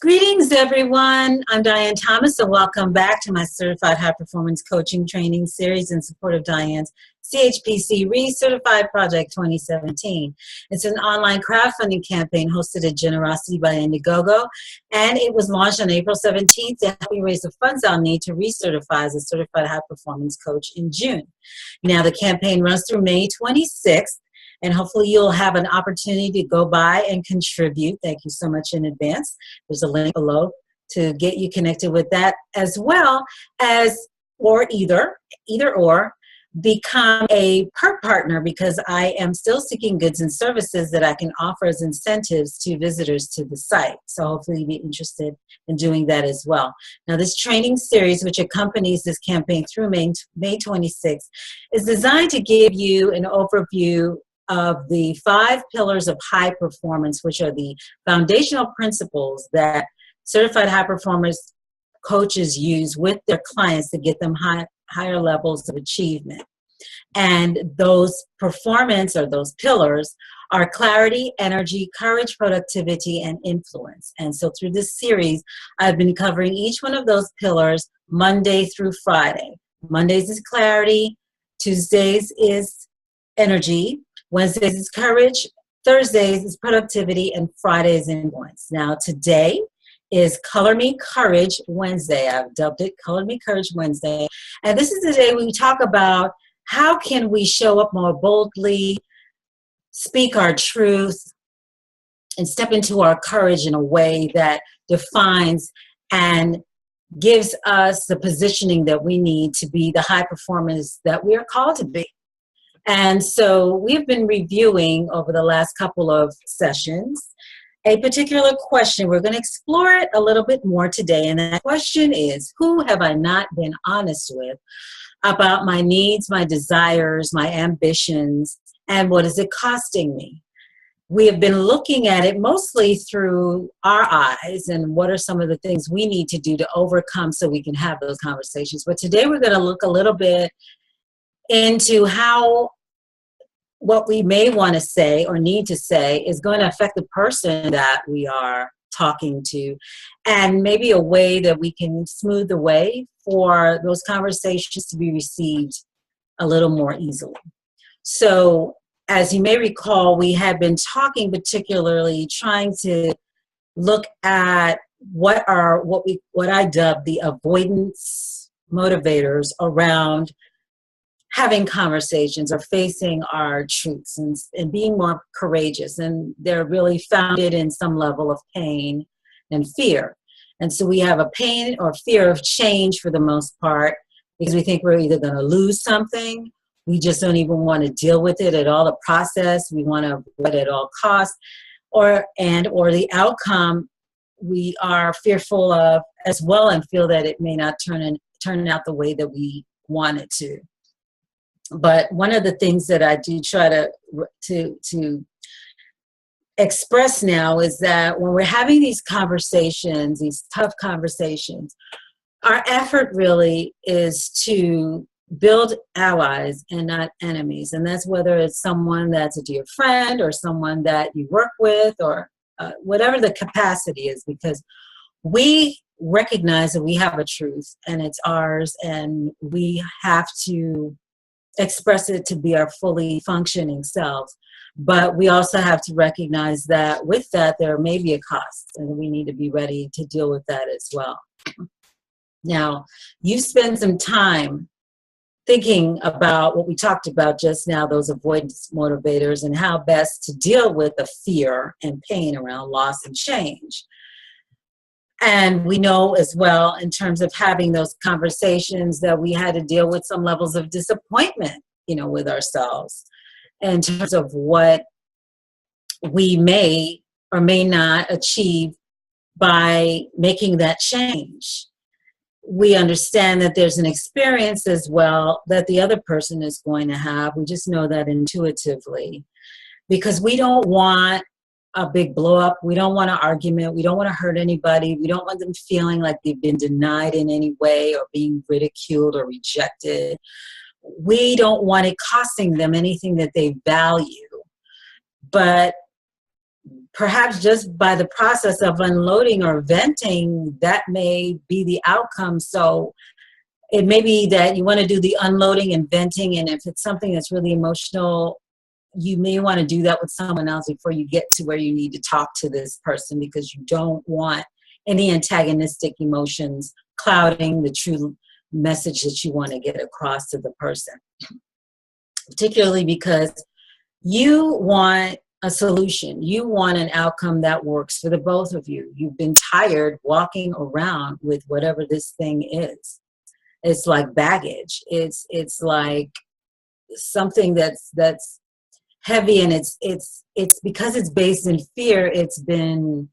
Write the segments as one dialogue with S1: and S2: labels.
S1: Greetings, everyone. I'm Dianne Thomas, and welcome back to my Certified High Performance Coaching Training Series in support of Dianne's CHPC Recertified Project 2017. It's an online crowdfunding campaign hosted at Generosity by Indiegogo, and it was launched on April 17th to help you raise the funds I'll need to recertify as a Certified High Performance Coach in June. Now, the campaign runs through May 26th. And hopefully you'll have an opportunity to go by and contribute. Thank you so much in advance. There's a link below to get you connected with that, as well as, or either or, become a PERT partner, because I am still seeking goods and services that I can offer as incentives to visitors to the site. So hopefully you'll be interested in doing that as well. Now, this training series, which accompanies this campaign through May 26th, is designed to give you an overview of the 5 pillars of high performance, which are the foundational principles that certified high performance coaches use with their clients to get them higher levels of achievement. And those performance, or those pillars, are clarity, energy, courage, productivity, and influence. And so through this series, I've been covering each one of those pillars Monday through Friday. Mondays is clarity, Tuesdays is energy, Wednesdays is courage, Thursdays is productivity, and Fridays influence. Now, today is ColorMeCourage Wednesday. I've dubbed it ColorMeCourage Wednesday. And this is the day we talk about how can we show up more boldly, speak our truth, and step into our courage in a way that defines and gives us the positioning that we need to be the high performers that we are called to be. And so we've been reviewing over the last couple of sessions a particular question. We're going to explore it a little bit more today. And that question is, who have I not been honest with about my needs, my desires, my ambitions, and what is it costing me? We have been looking at it mostly through our eyes and what are some of the things we need to do to overcome so we can have those conversations. But today we're going to look a little bit into how what we may want to say or need to say is going to affect the person that we are talking to, and maybe a way that we can smooth the way for those conversations to be received a little more easily. So as you may recall, we had been talking, particularly trying to look at what I dubbed the avoidance motivators around having conversations or facing our truths and being more courageous. And they're really founded in some level of pain and fear. And so we have a pain or fear of change for the most part, because we think we're either going to lose something, we just don't even want to deal with it at all, the process, we want to avoid it at all costs, or the outcome we are fearful of as well, and feel that it may not turn out the way that we want it to. But one of the things that I do try to express now is that when we're having these conversations, these tough conversations, our effort really is to build allies and not enemies. And that's whether it's someone that's a dear friend or someone that you work with, or whatever the capacity is, because we recognize that we have a truth and it's ours, and we have to express it to be our fully functioning selves. But we also have to recognize that with that, there may be a cost, and we need to be ready to deal with that as well. Now, you spend some time thinking about what we talked about just now, those avoidance motivators, and how best to deal with the fear and pain around loss and change. And we know as well, in terms of having those conversations, that we had to deal with some levels of disappointment, with ourselves, in terms of what we may or may not achieve by making that change. We understand that there's an experience as well that the other person is going to have. We just know that intuitively, because we don't want a big blow up. We don't want an argument. We don't want to hurt anybody. We don't want them feeling like they've been denied in any way or being ridiculed or rejected. We don't want it costing them anything that they value. But perhaps just by the process of unloading or venting, that may be the outcome. So it may be that you want to do the unloading and venting, and if it's something that's really emotional, you may want to do that with someone else before you get to where you need to talk to this person, because you don't want any antagonistic emotions clouding the true message that you want to get across to the person. Particularly because you want a solution. You want an outcome that works for the both of you. You've been tired walking around with whatever this thing is. It's like baggage. It's like something that's heavy, and it's because it's based in fear. It's been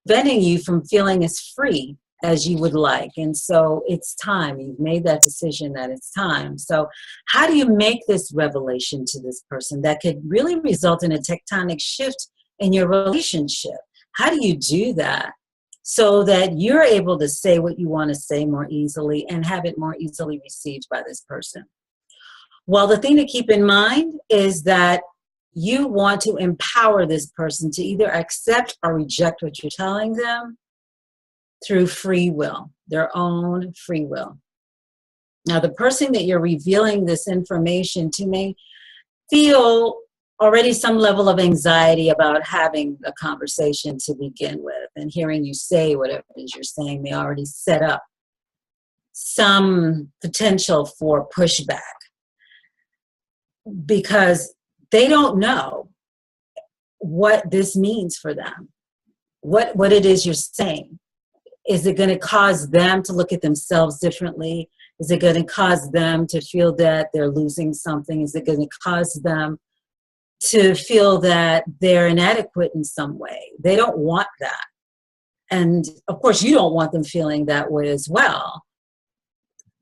S1: preventing you from feeling as free as you would like. And so it's time. You've made that decision that it's time. So how do you make this revelation to this person that could really result in a tectonic shift in your relationship? How do you do that so that you're able to say what you want to say more easily and have it more easily received by this person? Well, the thing to keep in mind is that you want to empower this person to either accept or reject what you're telling them through free will, their own free will. Now, the person that you're revealing this information to may feel already some level of anxiety about having a conversation to begin with, and hearing you say whatever it is you're saying may already set up some potential for pushback, because they don't know what this means for them, what it is you're saying. Is it going to cause them to look at themselves differently? Is it going to cause them to feel that they're losing something? Is it going to cause them to feel that they're inadequate in some way? They don't want that. And of course, you don't want them feeling that way as well.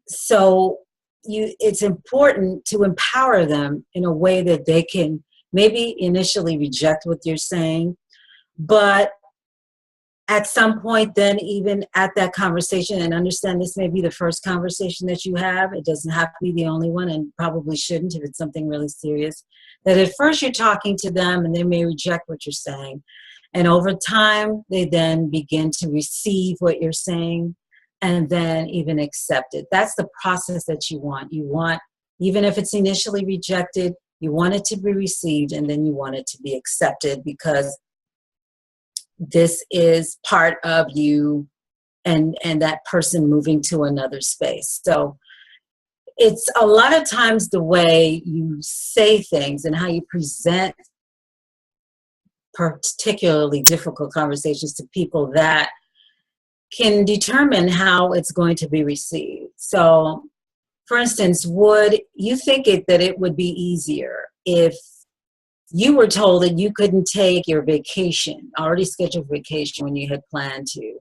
S1: So it's important to empower them in a way that they can maybe initially reject what you're saying, but at some point, then even at that conversation, and understand this may be the first conversation that you have. It doesn't have to be the only one, and probably shouldn't if it's something really serious. That at first you're talking to them and they may reject what you're saying. And over time, they then begin to receive what you're saying and then even accept it. That's the process that you want. You want, even if it's initially rejected, you want it to be received, and then you want it to be accepted, because this is part of you and that person moving to another space. So it's a lot of times the way you say things and how you present particularly difficult conversations to people that can determine how it's going to be received. So, for instance, would you think that it would be easier if you were told that you couldn't take your vacation, already scheduled vacation, when you had planned to?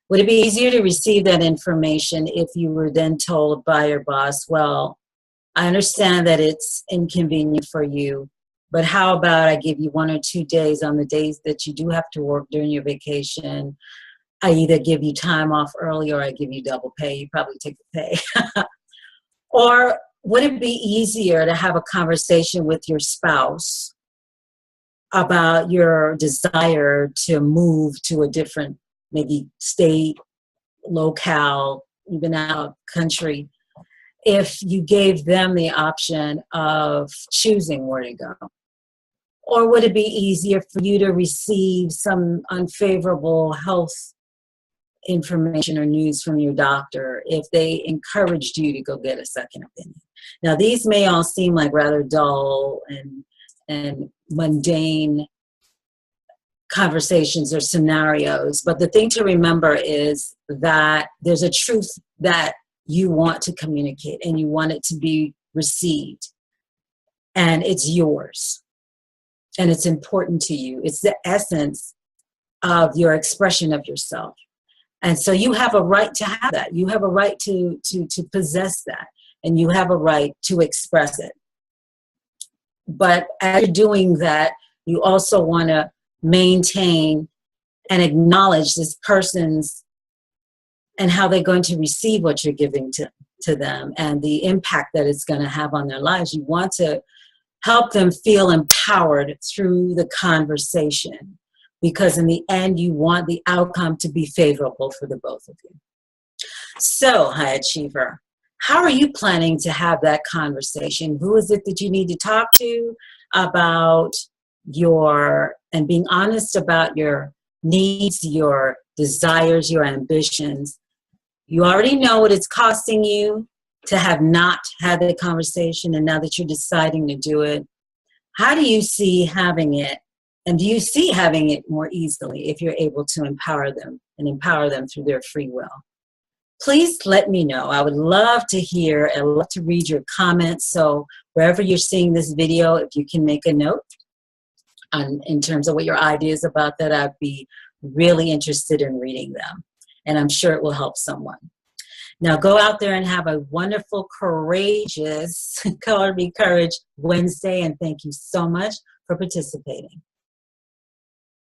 S1: Would it be easier to receive that information if you were then told by your boss, well, I understand that it's inconvenient for you, but how about I give you 1 or 2 days on the days that you do have to work during your vacation? I either give you time off early or I give you double pay. You probably take the pay. Or would it be easier to have a conversation with your spouse about your desire to move to a different, maybe state, locale, even out country, if you gave them the option of choosing where to go? Or would it be easier for you to receive some unfavorable health information or news from your doctor if they encouraged you to go get a second opinion? Now, these may all seem like rather dull and mundane conversations or scenarios, but the thing to remember is that there's a truth that you want to communicate and you want it to be received, and it's yours and it's important to you. It's the essence of your expression of yourself. And so you have a right to have that. You have a right to possess that, and you have a right to express it. But as you're doing that, you also want to maintain and acknowledge this person's and how they're going to receive what you're giving to them and the impact that it's going to have on their lives. You want to help them feel empowered through the conversation. because in the end, you want the outcome to be favorable for the both of you. So, high achiever, how are you planning to have that conversation? Who is it that you need to talk to about and being honest about your needs, your desires, your ambitions? You already know what it's costing you to have not had the conversation, and now that you're deciding to do it, how do you see having it? And do you see having it more easily if you're able to empower them and empower them through their free will? Please let me know. I would love to hear and love to read your comments. So wherever you're seeing this video, if you can make a note in terms of what your ideas about that, I'd be really interested in reading them. And I'm sure it will help someone. Now go out there and have a wonderful, courageous ColorMeCourage Wednesday. And thank you so much for participating.